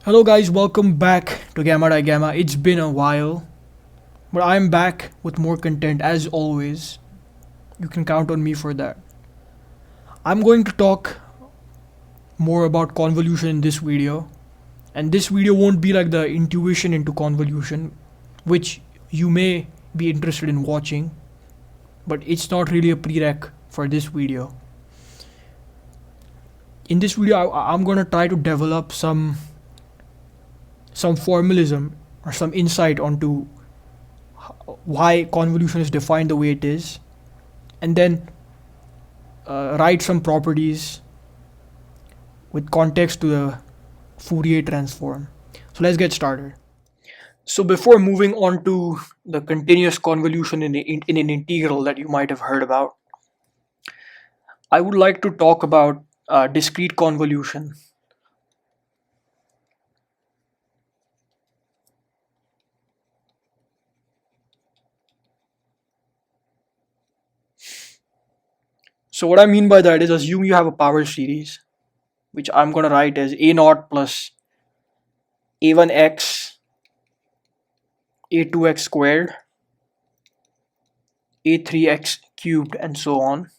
Hello guys, welcome back to Gamma Gamma. It's been a while, but I'm back with more content as always. You can count on me for that. I'm going to talk more about convolution in this video, and this video won't be like the intuition into convolution, which you may be interested in watching, but it's not really a prereq for this video. In this video, I'm going to try to develop some formalism or some insight onto why convolution is defined the way it is, and then write some properties with context to the Fourier transform. So let's get started. So before moving on to the continuous convolution in an integral that you might have heard about, I would like to talk about discrete convolution. So what I mean by that is, assume you have a power series, which I'm going to write as a0 plus a1x, a2x squared, a3x cubed, and so on.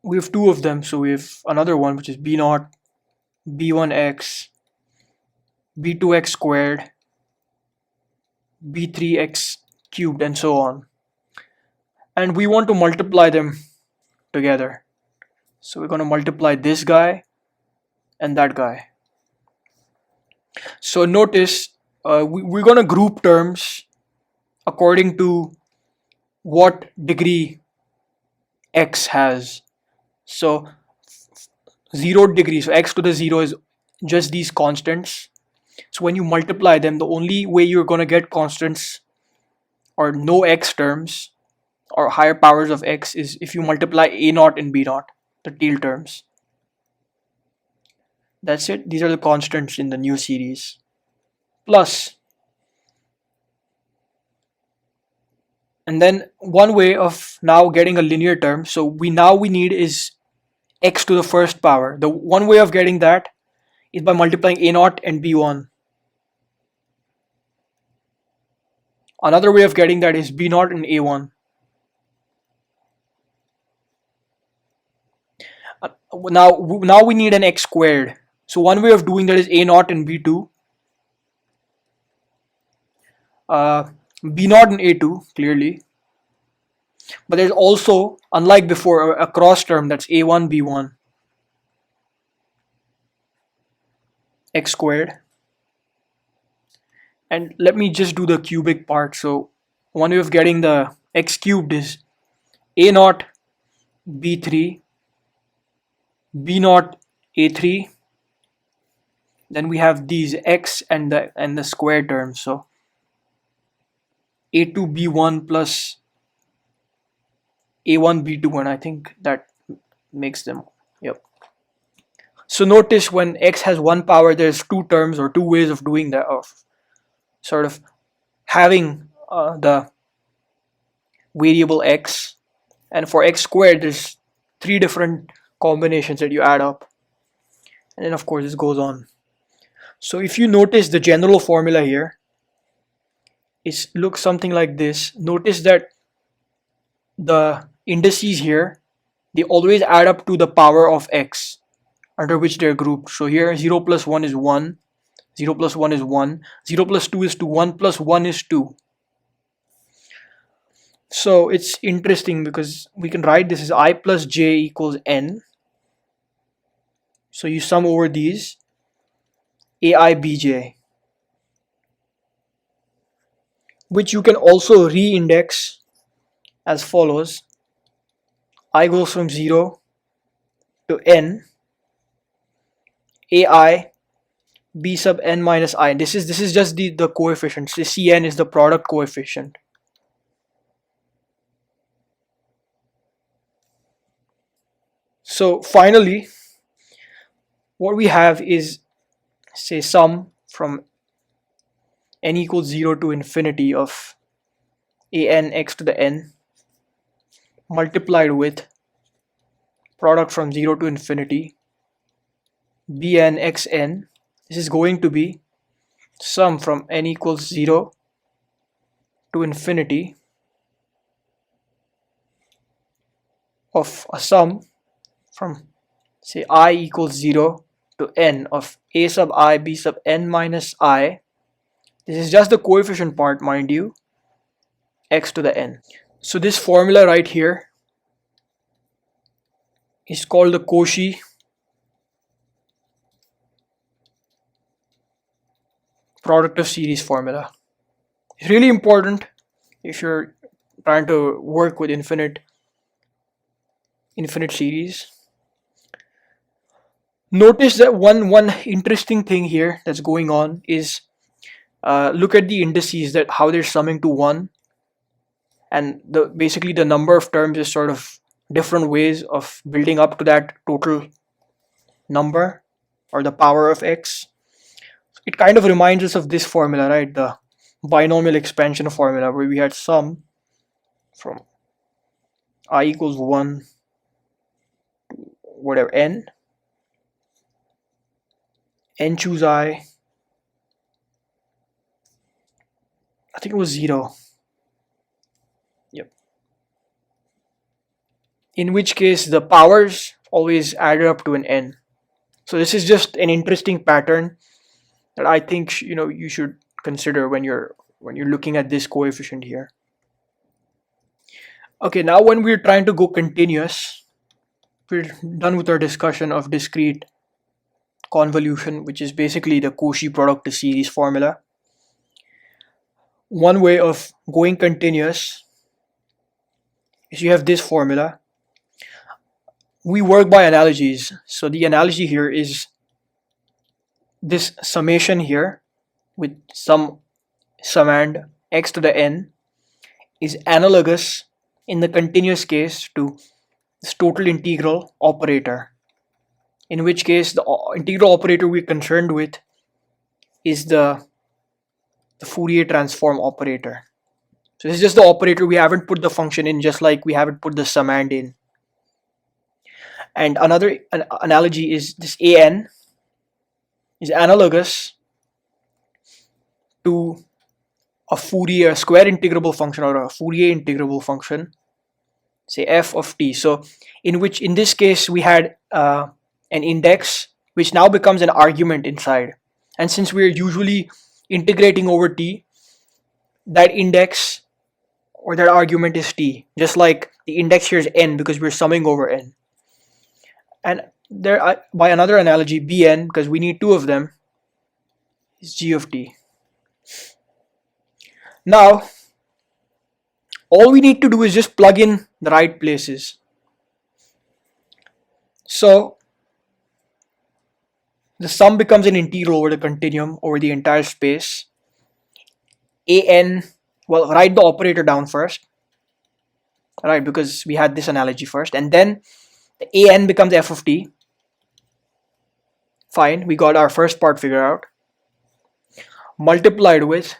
We have two of them, so we have another one which is b0, b1x, b2x squared, b3x cubed, and so on. And we want to multiply them together. So we're going to multiply this guy and that guy. So notice we're going to group terms according to what degree x has. So 0 degree, so x to the 0 is just these constants. So when you multiply them, the only way you're going to get constants or no x terms or higher powers of x is if you multiply a0 and b0, the tail terms. That's it. These are the constants in the new series. Plus, and then one way of now getting a linear term, so we need is x to the first power. The one way of getting that is by multiplying a0 and b1. Another way of getting that is b0 and a1. Now we need an x squared. So one way of doing that is a0 and b2, b0 and a2 clearly. But there's also, unlike before, a cross term that's a1 b1 x squared. And let me just do the cubic part. So one way of getting the x cubed is a0 b3, b0 a3. Then we have these x and the square terms. So a2 b1 plus a1 b2, and I think that makes them. Yep. So notice when x has one power, there's two terms or two ways of doing that, of sort of having the variable x, and for x squared there's three different combinations that you add up, and then of course this goes on. So if you notice the general formula here, it looks something like this. Notice that the indices here, they always add up to the power of x under which they're grouped. So here 0 plus 1 is 1, 0 plus 1 is 1, 0 plus 2 is 2, 1 plus 1 is 2. So it's interesting because we can write this as I plus j equals n. So you sum over these, ai bj, which you can also re-index as follows. I goes from 0 to n, ai b sub n minus I. This is just the coefficient. So cn is the product coefficient. So finally, what we have is, say, sum from n equals 0 to infinity of an x to the n multiplied with product from 0 to infinity bn xn, this is going to be sum from n equals 0 to infinity of a sum from, say, I equals 0 to n of a sub I b sub n minus I. This is just the coefficient part, mind you, x to the n. So this formula right here is called the Cauchy product of series formula. It's really important if you're trying to work with infinite series. Notice that one interesting thing here that's going on is look at the indices, that how they're summing to 1, and basically the number of terms is sort of different ways of building up to that total number or the power of x. It kind of reminds us of this formula, right? The binomial expansion formula, where we had sum from I equals 1 to whatever n choose I think it was 0. Yep. In which case the powers always added up to an n. So this is just an interesting pattern that I think you should consider when you're looking at this coefficient here. Okay, now when we're trying to go continuous, we're done with our discussion of discrete convolution, which is basically the Cauchy product of series formula. One way of going continuous is you have this formula. We work by analogies. So the analogy here is this summation here with some summand x to the n is analogous in the continuous case to this total integral operator, in which case the integral operator we're concerned with is the Fourier Transform operator. So this is just the operator, we haven't put the function in, just like we haven't put the summand in. And another analogy is this an is analogous to a Fourier square integrable function or a Fourier integrable function, say f of t. So in this case we had an index which now becomes an argument inside, and since we're usually integrating over t, that index or that argument is t, just like the index here is n because we're summing over n. And there, by another analogy, bn, because we need two of them, is g of t. Now all we need to do is just plug in the right places. So the sum becomes an integral over the continuum over the entire space. An, well, write the operator down first, right, because we had this analogy first, and then the an becomes f of t. Fine, we got our first part figured out, multiplied with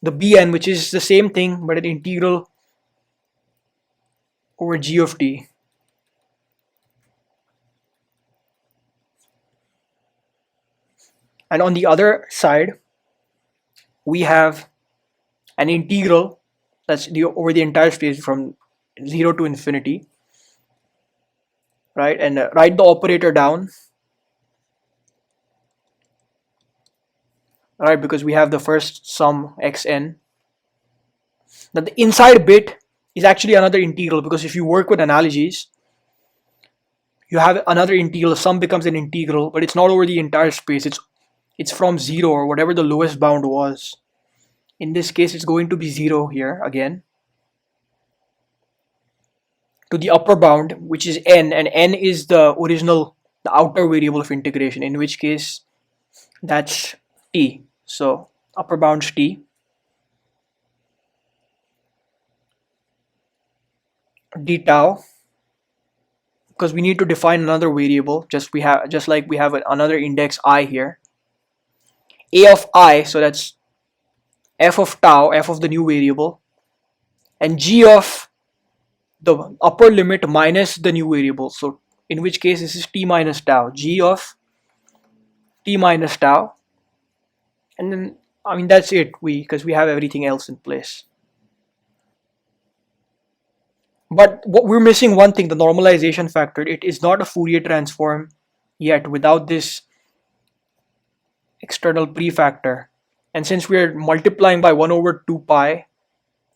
the bn, which is the same thing but an integral over g of t. And on the other side we have an integral that's over the entire space from 0 to infinity, right? And write the operator down, right, because we have the first sum xn. Now the inside bit is actually another integral, because if you work with analogies, you have another integral, sum becomes an integral, but it's not over the entire space, it's from 0 or whatever the lowest bound was. In this case it's going to be 0 here again to the upper bound, which is n, and n is the outer variable of integration, in which case that's t. So upper bound's t, d tau, because we need to define another variable, just like we have another index I here, a of I, so that's f of tau, f of the new variable, and g of the upper limit minus the new variable, so in which case this is t minus tau, g of t minus tau, and then I mean that's it. Because we have everything else in place. But what we're missing one thing, the normalization factor. It is not a Fourier transform yet without this external prefactor. And since we're multiplying by 1 over 2 pi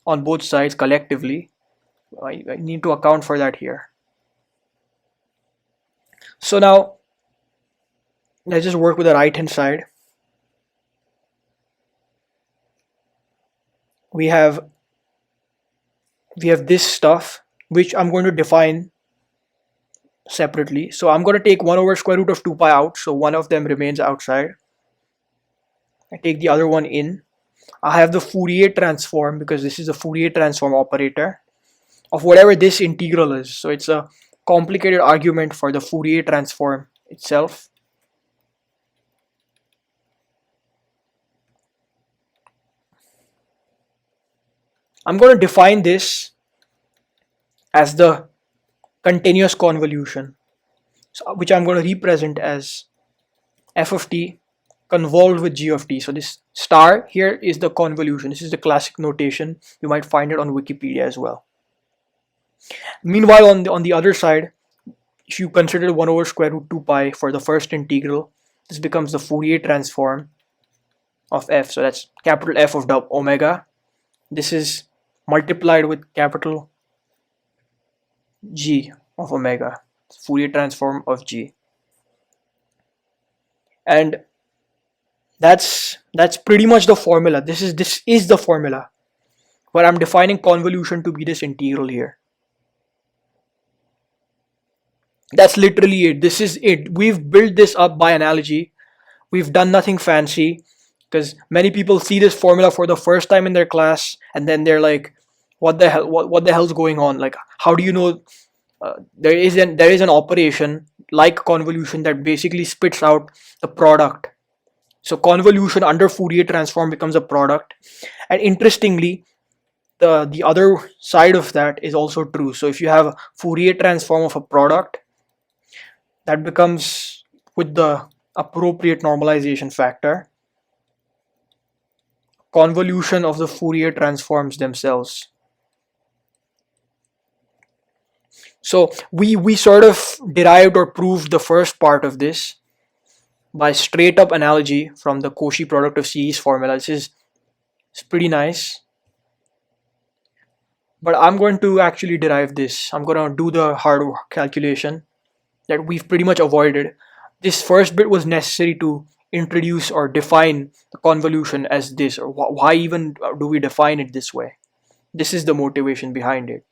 on both sides collectively, I need to account for that here. So now let's just work with the right hand side. We have this stuff which I'm going to define separately. So I'm going to take 1 over square root of 2 pi out, so one of them remains outside. I take the other one in. I have the Fourier transform, because this is a Fourier transform operator of whatever this integral is. So it's a complicated argument for the Fourier transform itself. I'm going to define this as the continuous convolution, which I'm going to represent as f of t convolved with g of t. So this star here is the convolution. This is the classic notation. You might find it on Wikipedia as well. Meanwhile, on the other side, if you consider 1 over square root 2 pi for the first integral, this becomes the Fourier transform of f. So that's capital F of omega. This is multiplied with capital G of omega, Fourier transform of G. And that's pretty much the formula. This is the formula, but I'm defining convolution to be this integral here. That's literally it. This is it. We've built this up by analogy. We've done nothing fancy, because many people see this formula for the first time in their class and then they're like, what the hell, what the hell's going on? Like, how do you know there is an operation like convolution that basically spits out the product? So convolution under Fourier transform becomes a product. And interestingly, the other side of that is also true. So if you have a Fourier transform of a product, that becomes, with the appropriate normalization factor, convolution of the Fourier transforms themselves. So we sort of derived or proved the first part of this by straight up analogy from the Cauchy product of series formula. It's pretty nice. But I'm going to actually derive this. I'm going to do the hard calculation that we've pretty much avoided. This first bit was necessary to introduce or define the convolution as this, or why even do we define it this way? This is the motivation behind it.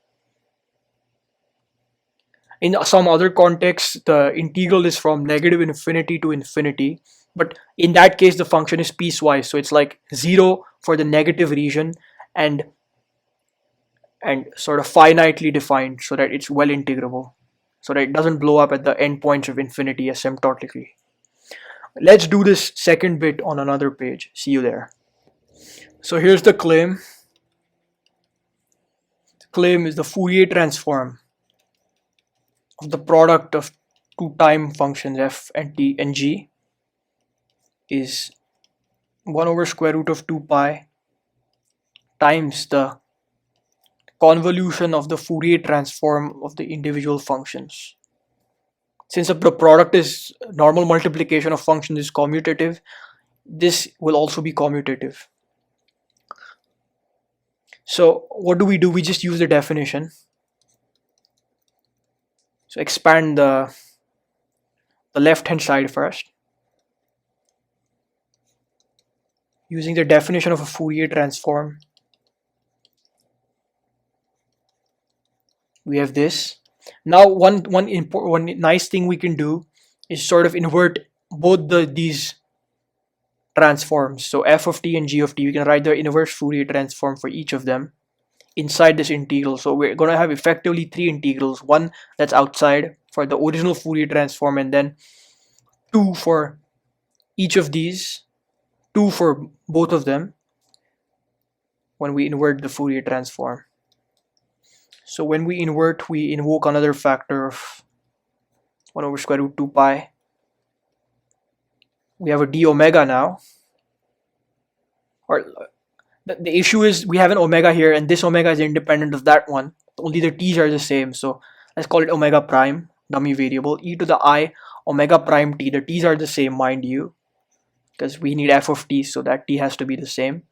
In some other contexts, the integral is from negative infinity to infinity, but in that case the function is piecewise, so it's like 0 for the negative region and sort of finitely defined, so that it's well integrable, so that it doesn't blow up at the endpoints of infinity asymptotically. Let's do this second bit on another page. See you there. So here's the claim. The claim is the Fourier transform of the product of two time functions f and t and g is 1 over square root of 2 pi times the convolution of the Fourier transform of the individual functions. Since the product is normal multiplication of functions is commutative, this will also be commutative. So what do? We just use the definition. So expand the left hand side first. Using the definition of a Fourier transform, we have this. Now one nice thing we can do is sort of invert both these transforms. So f of t and g of t, we can write the inverse Fourier transform for each of them inside this integral. So we're going to have effectively three integrals, one that's outside for the original Fourier transform, and then two for each of these, two for both of them when we invert the Fourier transform. So when we invert, we invoke another factor of 1 over square root 2 pi we have a d omega now, or the issue is we have an omega here and this omega is independent of that one, only the t's are the same, so let's call it omega prime, dummy variable, e to the I omega prime t. The t's are the same, mind you, because we need f of t, so that t has to be the same.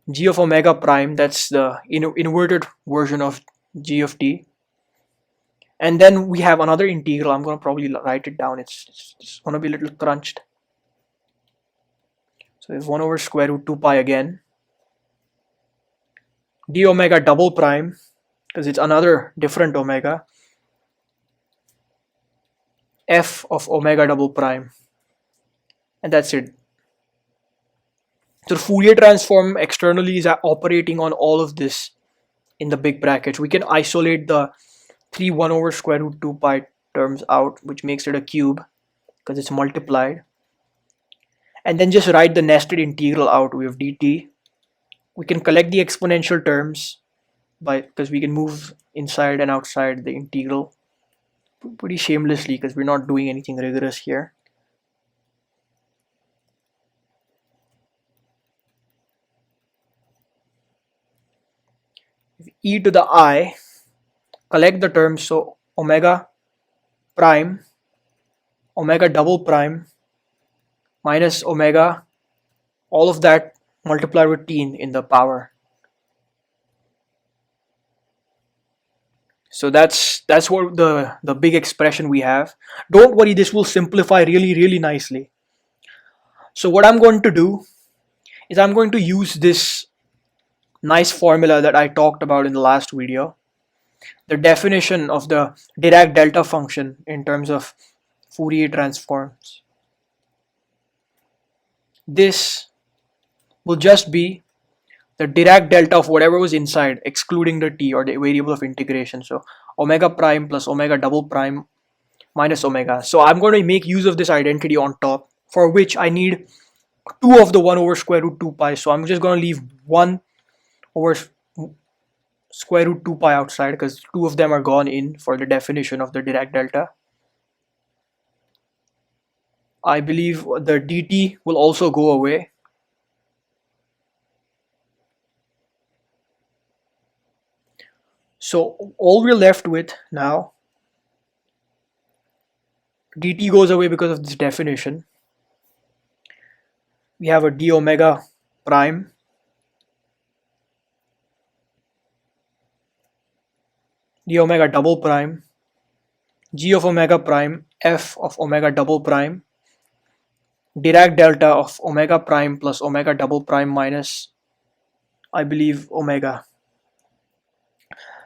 G of omega prime, that's the inverted version of g of t. And then we have another integral. I'm going to probably write it down. It's going to be a little crunched. So it's 1 over square root 2 pi again. D omega double prime, because it's another different omega. F of omega double prime. And that's it. So the Fourier transform externally is operating on all of this in the big brackets. We can isolate the 1 over square root 2 pi terms out, which makes it a cube because it's multiplied. And then just write the nested integral out. We have dt. We can collect the exponential terms because we can move inside and outside the integral pretty shamelessly because we're not doing anything rigorous here. E to the I, collect the terms, so omega prime, omega double prime, minus omega, all of that multiplied with t in the power. So that's what the big expression we have. Don't worry, this will simplify really nicely. So what I'm going to do is I'm going to use this nice formula that I talked about in the last video, the definition of the Dirac delta function in terms of Fourier transforms. This will just be the Dirac delta of whatever was inside, excluding the t, or the variable of integration. So omega prime plus omega double prime minus omega. So I'm going to make use of this identity on top, for which I need 2 of the 1 over square root 2 pi. So I'm just going to leave 1 over square root 2 pi outside because 2 of them are gone in for the definition of the Dirac delta. I believe the dt will also go away. So all we're left with now, dt goes away because of this definition. We have a d omega prime d omega double prime, g of omega prime, f of omega double prime, Dirac delta of omega prime plus omega double prime minus, I believe, omega.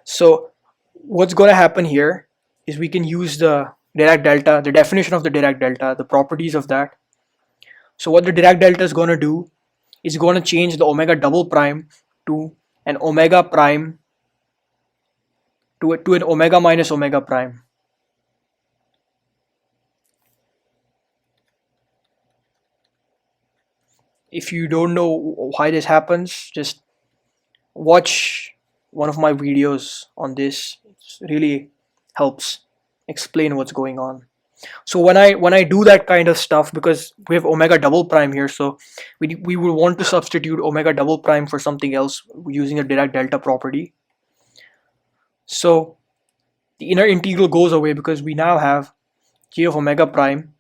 So what's going to happen here is we can use the Dirac delta, the definition of the Dirac delta, the properties of that. So what the Dirac delta is going to do is going to change the omega double prime to an omega prime to an omega minus omega prime. If you don't know why this happens, just watch one of my videos on this. It really helps explain what's going on. So when I do that kind of stuff, because we have omega double prime here, so we will want to substitute omega double prime for something else using a Dirac delta property. So the inner integral goes away because we now have g of omega prime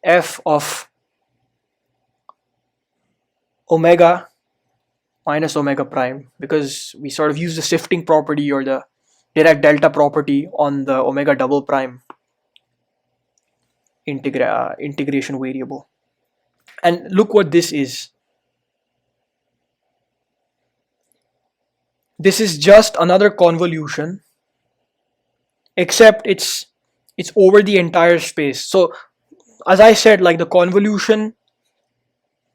f of omega minus omega prime, because we sort of use the shifting property or the Dirac delta property on the omega double prime integration variable. And look what this is. This is just another convolution, except it's over the entire space. So as I said, like the convolution,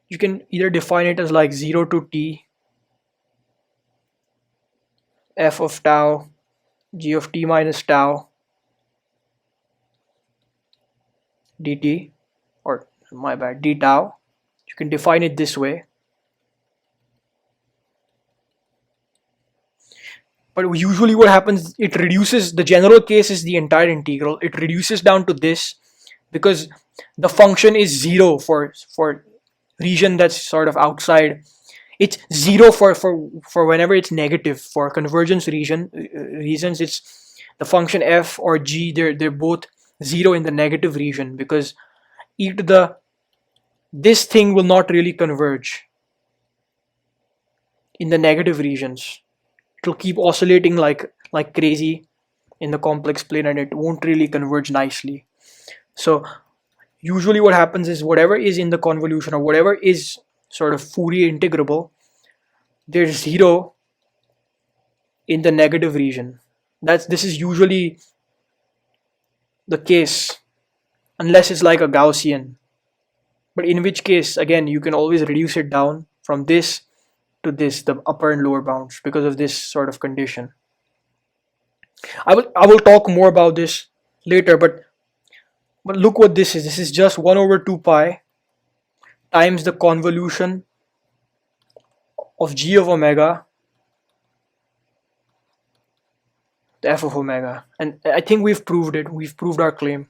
you can either define it as like 0 to t f of tau g of t minus tau dt, or my bad, d tau. You can define it this way. But usually what happens, it reduces, the general case is the entire integral. It reduces down to this because the function is zero for region that's sort of outside. It's zero for whenever it's negative. For convergence reasons, it's the function f or g. They're both zero in the negative region, because e to the this thing will not really converge in the negative regions. It'll keep oscillating like crazy in the complex plane, and it won't really converge nicely. So usually what happens is whatever is in the convolution, or whatever is sort of Fourier integrable, there's zero in the negative region. This is usually the case, unless it's like a Gaussian, but in which case again you can always reduce it down from this to this, the upper and lower bounds, because of this sort of condition. I will talk more about this later, but look what this is. This is just 1 over 2 pi times the convolution of g of omega, the f of omega. And I think we've proved it. We've proved our claim.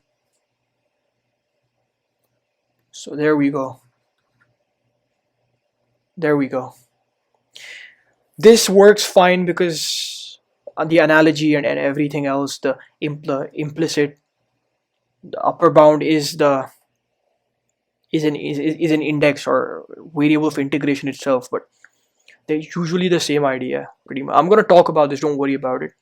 So there we go. There we go. This works fine because the analogy and everything else, the implicit, the upper bound is an index or variable of integration itself, but they're usually the same idea pretty much. I'm going to talk about this, don't worry about it.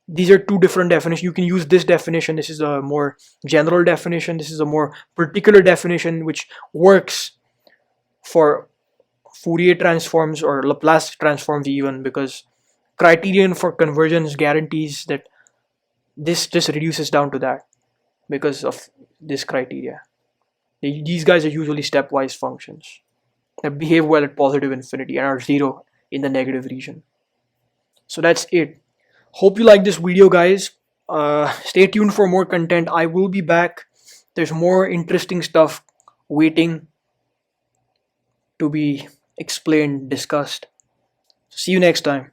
These are two different definitions. You can use this definition. This is a more general definition. This is a more particular definition which works for Fourier transforms or Laplace transforms even, because criterion for convergence guarantees that this just reduces down to that because of this criteria. These guys are usually stepwise functions that behave well at positive infinity and are zero in the negative region. So that's it. Hope you like this video, guys. Stay tuned for more content. I will be back. There's more interesting stuff waiting to be explained, discussed. See you next time.